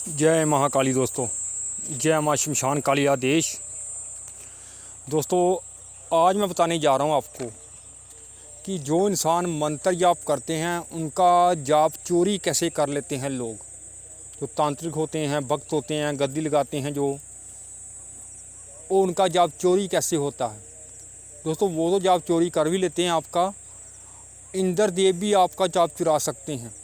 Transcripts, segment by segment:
जय महाकाली दोस्तों, जय माँ शमशान काली आदेश। दोस्तों, आज मैं बताने जा रहा हूँ आपको कि जो इंसान मंत्र जाप करते हैं उनका जाप चोरी कैसे कर लेते हैं लोग। जो तांत्रिक होते हैं, भक्त होते हैं, गद्दी लगाते हैं, जो वो उनका जाप चोरी कैसे होता है। दोस्तों, वो तो जाप चोरी कर भी लेते हैं, आपका इंद्र देव भी आपका जाप चुरा सकते हैं।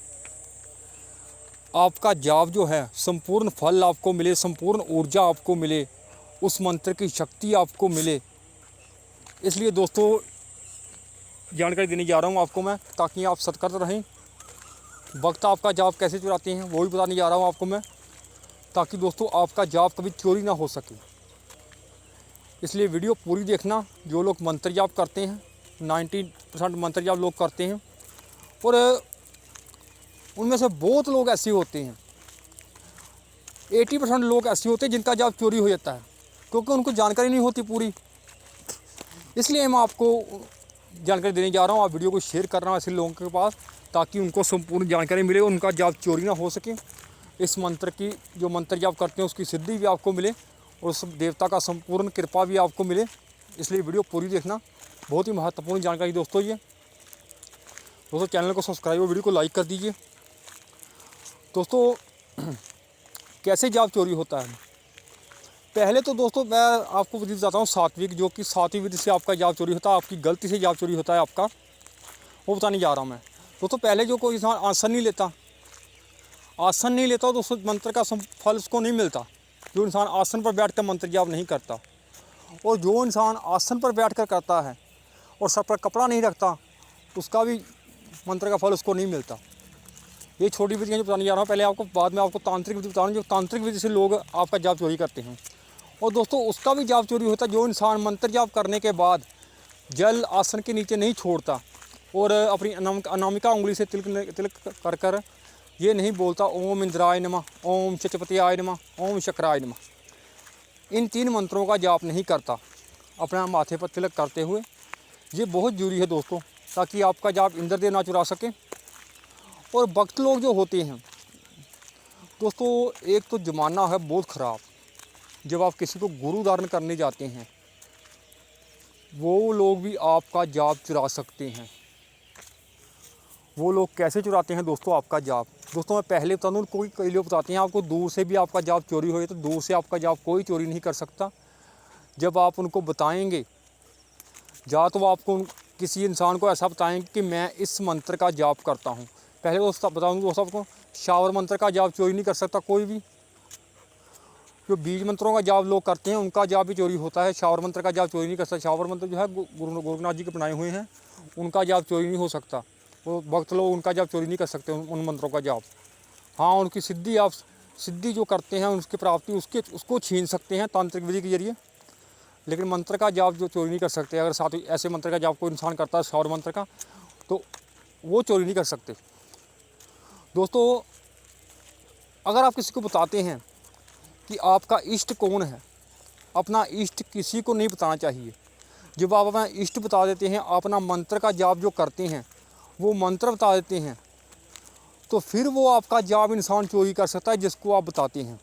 आपका जाप जो है संपूर्ण फल आपको मिले, संपूर्ण ऊर्जा आपको मिले, उस मंत्र की शक्ति आपको मिले। इसलिए दोस्तों, जानकारी देने जा रहा हूँ आपको मैं, ताकि आप सतर्क रहें। वक्त आपका जाप कैसे चुराते हैं वो भी बताने जा रहा हूँ आपको मैं, ताकि दोस्तों आपका जाप कभी चोरी ना हो सके। इसलिए वीडियो पूरी देखना। जो लोग मंत्र जाप करते हैं, 90% मंत्र जाप लोग करते हैं, और उनमें से बहुत लोग ऐसे होते हैं, 80% लोग ऐसे होते हैं जिनका जाप चोरी हो जाता है, क्योंकि उनको जानकारी नहीं होती पूरी। इसलिए मैं आपको जानकारी देने जा रहा हूँ। आप वीडियो को शेयर कर रहा हूँ ऐसे लोगों के पास, ताकि उनको संपूर्ण जानकारी मिले, उनका जाप चोरी ना हो सके। इस मंत्र की, जो मंत्र जाप करते हैं, उसकी सिद्धि भी आपको मिले, और उस देवता का संपूर्ण कृपा भी आपको मिले। इसलिए वीडियो पूरी देखना, बहुत ही महत्वपूर्ण जानकारी दोस्तों ये। दोस्तों, चैनल को सब्सक्राइब और वीडियो को लाइक कर दीजिए। दोस्तों, कैसे जाप चोरी होता है। पहले तो दोस्तों मैं आपको विधि बताता हूँ सात्विक, जो कि सात्विक विधि से आपका जाप चोरी होता है, आपकी गलती से जाप चोरी होता है आपका, वो बताने जा रहा हूँ मैं। दोस्तों, पहले जो कोई इंसान आसन नहीं लेता तो उस मंत्र का फल उसको नहीं मिलता। जो इंसान आसन पर बैठ कर मंत्र जाप नहीं करता, और जो इंसान आसन पर बैठ कर करता है और सर पर कपड़ा नहीं रखता, उसका भी मंत्र का फल उसको नहीं मिलता। ये छोटी विधियाँ जो बताने जा रहा हूँ पहले आपको, बाद में आपको तांत्रिक विधि बता रहा हूँ, जो तांत्रिक विधि से लोग आपका जाप चोरी करते हैं। और दोस्तों, उसका भी जाप चोरी होता है जो इंसान मंत्र जाप करने के बाद जल आसन के नीचे नहीं छोड़ता, और अपनी अनामिका उंगली से तिलक कर कर ये नहीं बोलता ओम इंद्राय नमः, ओम चचपतियाय नमः, ओम शक्राय नमः। इन 3 मंत्रों का जाप नहीं करता अपना माथे पर तिलक करते हुए। ये बहुत जरूरी है दोस्तों, ताकि आपका जाप इंद्रदेव ना चुरा सके। और भक्त लोग जो होते हैं दोस्तों, एक तो ज़माना है बहुत ख़राब। जब आप किसी को गुरु धारण करने जाते हैं, वो लोग भी आपका जाप चुरा सकते हैं। वो लोग कैसे चुराते हैं दोस्तों आपका जाप। दोस्तों, मैं पहले बता दूँ, कई लोग बताते हैं आपको दूर से भी आपका जाप चोरी हो, तो दूर से आपका जाप कोई चोरी नहीं कर सकता। जब आप उनको बताएंगे, या तो आपको किसी इंसान को ऐसा बताएंगे कि मैं इस मंत्र का जाप करता हूँ। पहले दोस्तों बताऊँगा दोस्तों आपको, शावर मंत्र का जाप चोरी नहीं कर सकता कोई भी। जो बीज मंत्रों का जाप लोग करते हैं उनका जाप भी चोरी होता है, शावर मंत्र का जाप चोरी नहीं कर सकता। शावर मंत्र जो है गुरु गोरखनाथ जी के बनाए हुए हैं, उनका जाप चोरी नहीं हो सकता। वो भक्त लोग उनका जाप चोरी नहीं कर सकते, उन मंत्रों का जाप। हाँ, उनकी सिद्धि, आप सिद्धि जो करते हैं उसकी प्राप्ति उसको छीन सकते हैं तांत्रिक विधि के जरिए, लेकिन मंत्र का जाप जो चोरी नहीं कर सकते। अगर साथ ही ऐसे मंत्र का जाप कोई इंसान करता है शावर मंत्र का, तो वो चोरी नहीं कर सकते। दोस्तों, अगर आप किसी को बताते हैं कि आपका इष्ट कौन है, अपना इष्ट किसी को नहीं बताना चाहिए। जब आप अपना इष्ट बता देते हैं, अपना मंत्र का जाप जो करते हैं वो मंत्र बता देते हैं, तो फिर वो आपका जाप इंसान चोरी कर सकता है। जिसको आप बताते हैं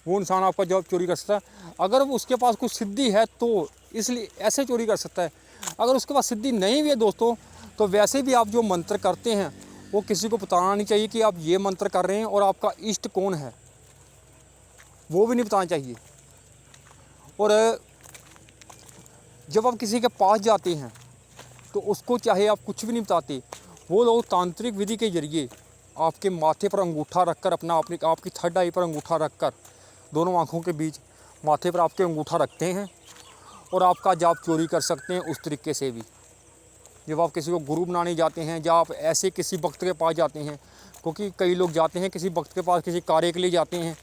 वो इंसान आपका जाप चोरी कर सकता है। अगर वो उसके पास कुछ सिद्धि है तो इसलिए ऐसे चोरी कर सकता है। अगर उसके पास सिद्धि नहीं भी है दोस्तों, तो वैसे भी आप जो मंत्र करते हैं वो किसी को बताना नहीं चाहिए कि आप ये मंत्र कर रहे हैं, और आपका इष्ट कौन है वो भी नहीं बताना चाहिए। और जब आप किसी के पास जाते हैं तो उसको चाहे आप कुछ भी नहीं बताते, वो लोग तांत्रिक विधि के जरिए आपके माथे पर अंगूठा रखकर, आपकी थर्ड आई पर अंगूठा रखकर, दोनों आँखों के बीच माथे पर आपके अंगूठा रखते हैं, और आपका जाप चोरी कर सकते हैं उस तरीके से भी। जब आप किसी को गुरु बनाने जाते हैं, या आप ऐसे किसी भक्त के पास जाते हैं, क्योंकि कई लोग जाते हैं किसी भक्त के पास किसी कार्य के लिए जाते हैं,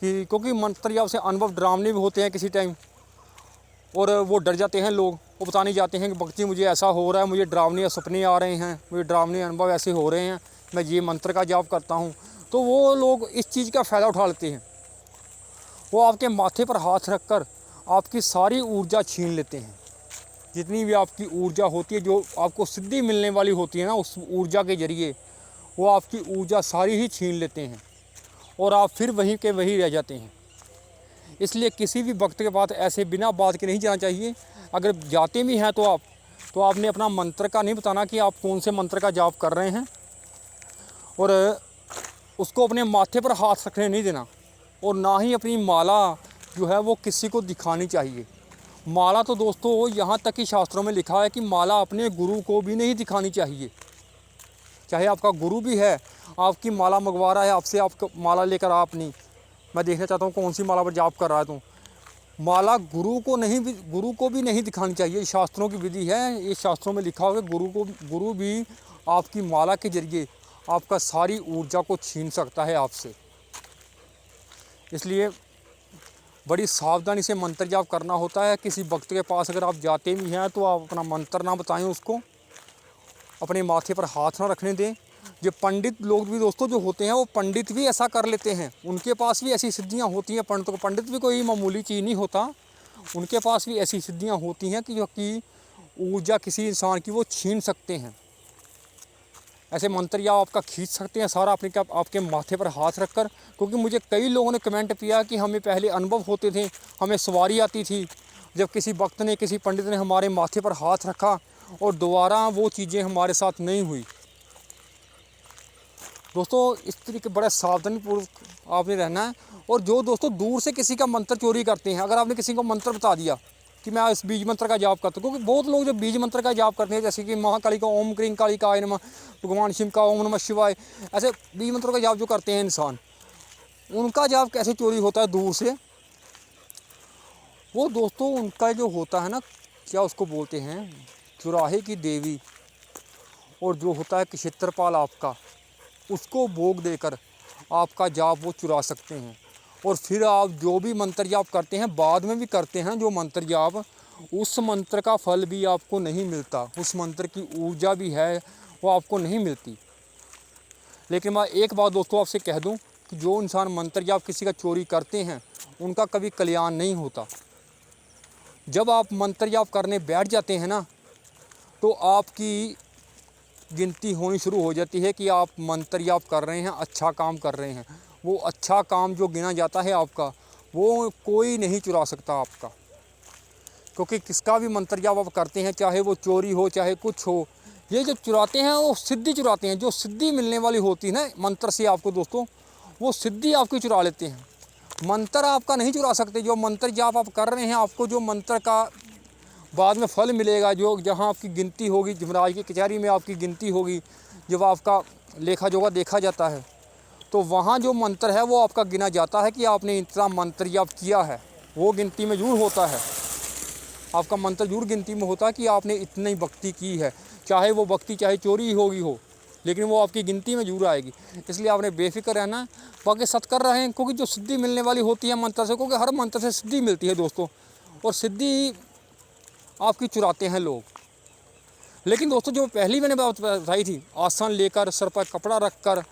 कि क्योंकि मंत्र जाप से अनुभव डरावने भी होते हैं किसी टाइम, और वो डर जाते हैं लोग। वो बताने जाते हैं कि भक्ति मुझे ऐसा हो रहा है, मुझे डरावने सपने आ रहे हैं, मुझे डरावने अनुभव ऐसे हो रहे हैं, मैं ये मंत्र का जाप करता हूँ। तो वो लोग इस चीज़ का फ़ायदा उठा लेते हैं। वो आपके माथे पर हाथ रखकर आपकी सारी ऊर्जा छीन लेते हैं। जितनी भी आपकी ऊर्जा होती है, जो आपको सिद्धि मिलने वाली होती है ना, उस ऊर्जा के जरिए वो आपकी ऊर्जा सारी ही छीन लेते हैं, और आप फिर वहीं के वहीं रह जाते हैं। इसलिए किसी भी वक्त के बाद ऐसे बिना बात के नहीं जाना चाहिए। अगर जाते भी हैं तो आपने अपना मंत्र का नहीं बताना कि आप कौन से मंत्र का जाप कर रहे हैं, और उसको अपने माथे पर हाथ रखने नहीं देना, और ना ही अपनी माला जो है वो किसी को दिखानी चाहिए। माला तो दोस्तों यहाँ तक कि शास्त्रों में लिखा है कि माला अपने गुरु को भी नहीं दिखानी चाहिए। चाहे आपका गुरु भी है, आपकी माला मंगवा रहा है आपसे, आप माला लेकर आप नहीं, मैं देखना चाहता हूँ कौन सी माला पर जाप कर रहा है, तो माला गुरु को भी नहीं दिखानी चाहिए। शास्त्रों की विधि है, ये शास्त्रों में लिखा हुआ है गुरु भी आपकी माला के जरिए आपका सारी ऊर्जा को छीन सकता है आपसे। इसलिए बड़ी सावधानी से मंत्र जाप करना होता है। किसी भक्त के पास अगर आप जाते भी हैं तो आप अपना मंत्र ना बताएं, उसको अपने माथे पर हाथ ना रखने दें। ये पंडित लोग भी दोस्तों जो होते हैं वो पंडित भी ऐसा कर लेते हैं, उनके पास भी ऐसी सिद्धियां होती हैं। पंडित भी कोई मामूली चीज़ नहीं होता, उनके पास भी ऐसी सिद्धियां होती हैं कि जो कि ऊर्जा किसी इंसान की वो छीन सकते हैं। ऐसे मंत्र या आपका खींच सकते हैं सारा अपने आपके माथे पर हाथ रखकर। क्योंकि मुझे कई लोगों ने कमेंट किया कि हमें पहले अनुभव होते थे, हमें सवारी आती थी, जब किसी भक्त ने किसी पंडित ने हमारे माथे पर हाथ रखा और दोबारा वो चीज़ें हमारे साथ नहीं हुई। दोस्तों इस तरीके बड़ा सावधानीपूर्वक आपने रहना है। और जो दोस्तों दूर से किसी का मंत्र चोरी करते हैं, अगर आपने किसी को मंत्र बता दिया कि मैं इस बीज मंत्र का जाप करता हूँ, क्योंकि बहुत लोग जब बीज मंत्र का जाप करते हैं, जैसे कि महाकाली का ओम क्रीं काली काय नमः, भगवान शिव का ओम नमः शिवाय, ऐसे बीज मंत्रों का जाप जो करते हैं इंसान, उनका जाप कैसे चोरी होता है दूर से। वो दोस्तों उनका जो होता है ना, क्या उसको बोलते हैं, चुराहे की देवी, और जो होता है क्षेत्रपाल आपका, उसको भोग देकर आपका जाप वो चुरा सकते हैं। और फिर आप जो भी मंत्र जाप करते हैं, बाद में भी करते हैं जो मंत्र जाप, उस मंत्र का फल भी आपको नहीं मिलता, उस मंत्र की ऊर्जा भी है वो आपको नहीं मिलती। लेकिन मैं एक बात दोस्तों आपसे कह दूं कि जो इंसान मंत्र जाप किसी का चोरी करते हैं, उनका कभी कल्याण नहीं होता। जब आप मंत्र जाप करने बैठ जाते हैं ना, तो आपकी गिनती होनी शुरू हो जाती है कि आप मंत्र जाप कर रहे हैं, अच्छा काम कर रहे हैं। वो अच्छा काम जो गिना जाता है आपका, वो कोई नहीं चुरा सकता आपका। क्योंकि किसका भी मंत्र जाप आप करते हैं, चाहे वो चोरी हो चाहे कुछ हो, ये जो चुराते हैं वो सिद्धि चुराते हैं। जो सिद्धि मिलने वाली होती है ना मंत्र से आपको दोस्तों, वो सिद्धि आपकी चुरा लेते हैं। मंत्र आपका नहीं चुरा सकते। जो मंत्र जाप आप कर रहे हैं, आपको जो मंत्र का बाद में फल मिलेगा, जो जहाँ आपकी गिनती होगी, जमराज की कचहरी में आपकी गिनती होगी, जब आपका लेखा जोखा देखा जाता है, तो वहाँ जो मंत्र है वो आपका गिना जाता है कि आपने इतना मंत्र जाप किया है, वो गिनती में जरूर होता है। आपका मंत्र जरूर गिनती में होता है कि आपने इतनी भक्ति की है, चाहे वो भक्ति चाहे चोरी होगी हो, लेकिन वो आपकी गिनती में जरूर आएगी। इसलिए आपने बेफिक्र रहना है। बाकी सत कर रहे हैं, क्योंकि जो सिद्धि मिलने वाली होती है मंत्र से, क्योंकि हर मंत्र से सिद्धि मिलती है दोस्तों, और सिद्धि आपकी चुराते हैं लोग। लेकिन दोस्तों जो पहली मैंने बात बताई थी, आसन लेकर सर पर कपड़ा रख कर,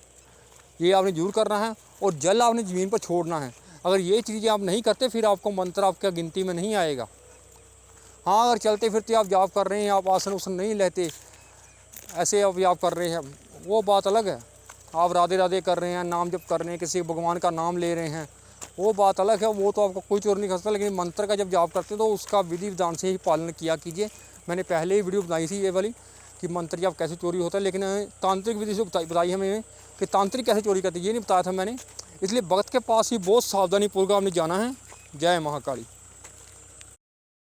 ये आपने जरूर करना है, और जल आपने ज़मीन पर छोड़ना है। अगर ये चीज़ें आप नहीं करते, फिर आपको मंत्र आपका गिनती में नहीं आएगा। हाँ, अगर चलते फिरते आप जाप कर रहे हैं, आप आसन उसन नहीं लेते, ऐसे आप जाप कर रहे हैं, वो बात अलग है। आप राधे राधे कर रहे हैं, नाम जप कर रहे हैं, किसी भगवान का नाम ले रहे हैं, वो बात अलग है, वो तो आपका कोई चोर नहीं कर सकता। लेकिन मंत्र का जब जाप करते तो उसका विधि विधान से ही पालन किया कीजिए। मैंने पहले ही वीडियो बनाई थी ये वाली कि मंत्र जाप कैसे चोरी होता है, लेकिन तांत्रिक विधि से बताई हमें कि तांत्रिक कैसे चोरी करते, ये नहीं बताया था मैंने। इसलिए भक्त के पास ही बहुत सावधानीपूर्वक आपने जाना है। जय महाकाली।